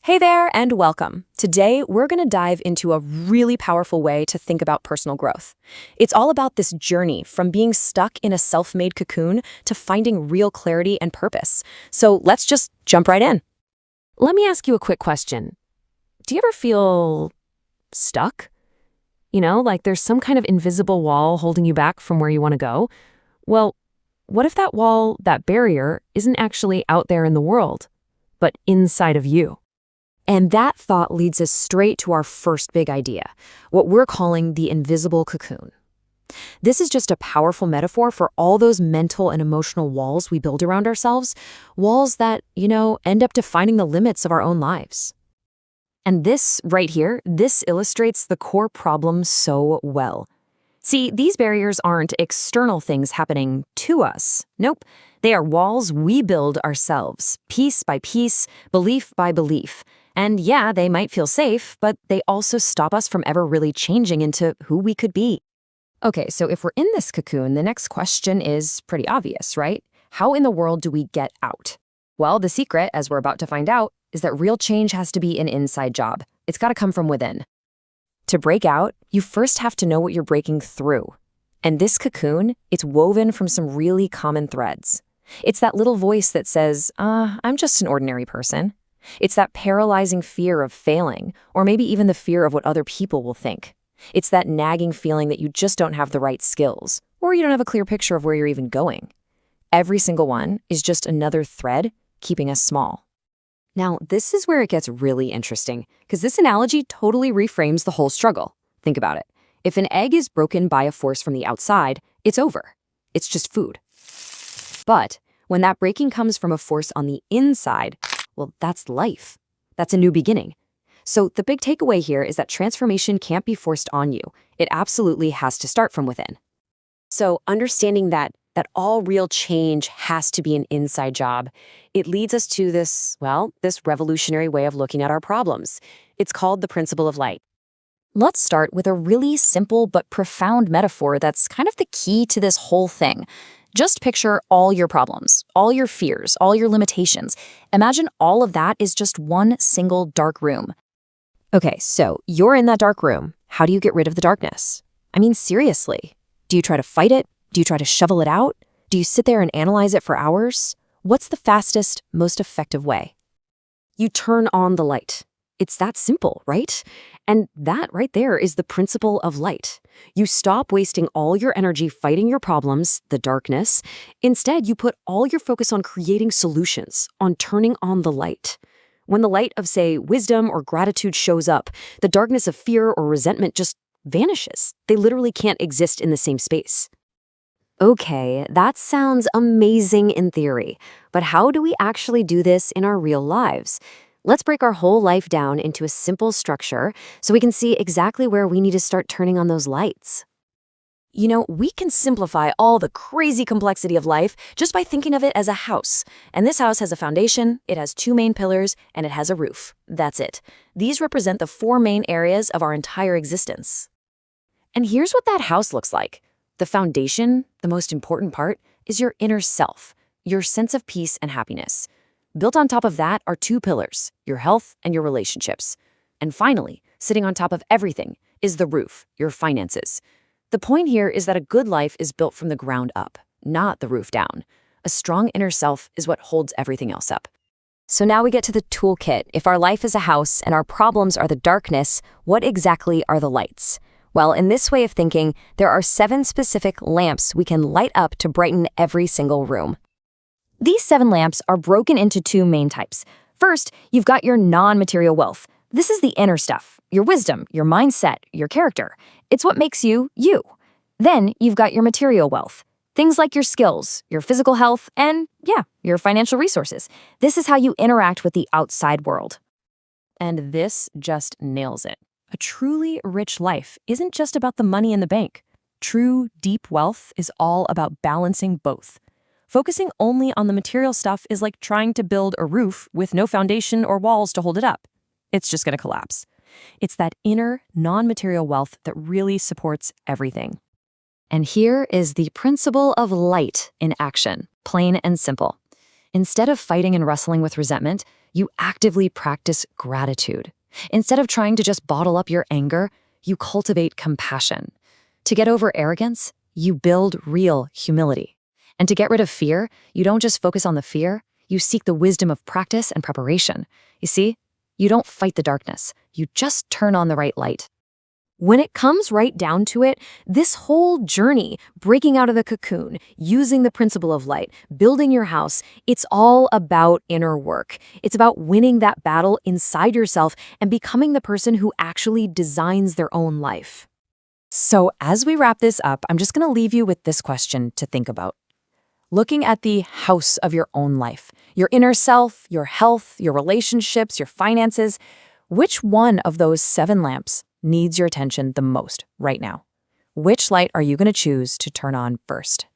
Hey there, and welcome. Today, we're going to dive into a really powerful way to think about personal growth. It's all about this journey from being stuck in a self-made cocoon to finding real clarity and purpose. So let's just jump right in. Let me ask you a quick question. Do you ever feel stuck? Like there's some kind of invisible wall holding you back from where you want to go? Well, what if that wall, that barrier, isn't actually out there in the world, but inside of you? And that thought leads us straight to our first big idea, what we're calling the invisible cocoon. This is just a powerful metaphor for all those mental and emotional walls we build around ourselves, walls that, end up defining the limits of our own lives. And this right here, this illustrates the core problem so well. See, these barriers aren't external things happening to us. Nope, they are walls we build ourselves, piece by piece, belief by belief. And yeah, they might feel safe, but they also stop us from ever really changing into who we could be. Okay, so if we're in this cocoon, the next question is pretty obvious, right? How in the world do we get out? Well, the secret, as we're about to find out, is that real change has to be an inside job. It's got to come from within. To break out, you first have to know what you're breaking through. And this cocoon, it's woven from some really common threads. It's that little voice that says, I'm just an ordinary person. It's that paralyzing fear of failing, or maybe even the fear of what other people will think. It's that nagging feeling that you just don't have the right skills, or you don't have a clear picture of where you're even going. Every single one is just another thread keeping us small. Now, this is where it gets really interesting, because this analogy totally reframes the whole struggle. Think about it. If an egg is broken by a force from the outside, it's over. It's just food. But when that breaking comes from a force on the inside, well, that's life. That's a new beginning. So the big takeaway here is that transformation can't be forced on you. It absolutely has to start from within. So understanding that all real change has to be an inside job, it leads us to this revolutionary way of looking at our problems. It's called the principle of light. Let's start with a really simple but profound metaphor that's kind of the key to this whole thing. Just picture all your problems, all your fears, all your limitations. Imagine all of that is just one single dark room. Okay, so you're in that dark room. How do you get rid of the darkness? I mean, seriously. Do you try to fight it? Do you try to shovel it out? Do you sit there and analyze it for hours? What's the fastest, most effective way? You turn on the light. It's that simple, right? And that right there is the principle of light. You stop wasting all your energy fighting your problems, the darkness. Instead, you put all your focus on creating solutions, on turning on the light. When the light of, say, wisdom or gratitude shows up, the darkness of fear or resentment just vanishes. They literally can't exist in the same space. Okay, that sounds amazing in theory, but how do we actually do this in our real lives? Let's break our whole life down into a simple structure so we can see exactly where we need to start turning on those lights. We can simplify all the crazy complexity of life just by thinking of it as a house. And this house has a foundation, it has two main pillars, and it has a roof. That's it. These represent the four main areas of our entire existence. And here's what that house looks like. The foundation, the most important part, is your inner self, your sense of peace and happiness. Built on top of that are two pillars, your health and your relationships. And finally, sitting on top of everything is the roof, your finances. The point here is that a good life is built from the ground up, not the roof down. A strong inner self is what holds everything else up. So now we get to the toolkit. If our life is a house and our problems are the darkness, what exactly are the lights? Well, in this way of thinking, there are 7 specific lamps we can light up to brighten every single room. These 7 lamps are broken into 2 main types. First, you've got your non-material wealth. This is the inner stuff, your wisdom, your mindset, your character. It's what makes you, you. Then you've got your material wealth. Things like your skills, your physical health, and, your financial resources. This is how you interact with the outside world. And this just nails it. A truly rich life isn't just about the money in the bank. True, deep wealth is all about balancing both. Focusing only on the material stuff is like trying to build a roof with no foundation or walls to hold it up. It's just going to collapse. It's that inner, non-material wealth that really supports everything. And here is the principle of light in action, plain and simple. Instead of fighting and wrestling with resentment, You actively practice gratitude. Instead of trying to just bottle up your anger, you cultivate compassion. To get over arrogance, you build real humility. And to get rid of fear, you don't just focus on the fear, you seek the wisdom of practice and preparation. You see, you don't fight the darkness, you just turn on the right light. When it comes right down to it, this whole journey, breaking out of the cocoon, using the principle of light, building your house, it's all about inner work. It's about winning that battle inside yourself and becoming the person who actually designs their own life. So as we wrap this up, I'm just going to leave you with this question to think about. Looking at the house of your own life, your inner self, your health, your relationships, your finances, which one of those 7 lamps needs your attention the most right now? Which light are you going to choose to turn on first?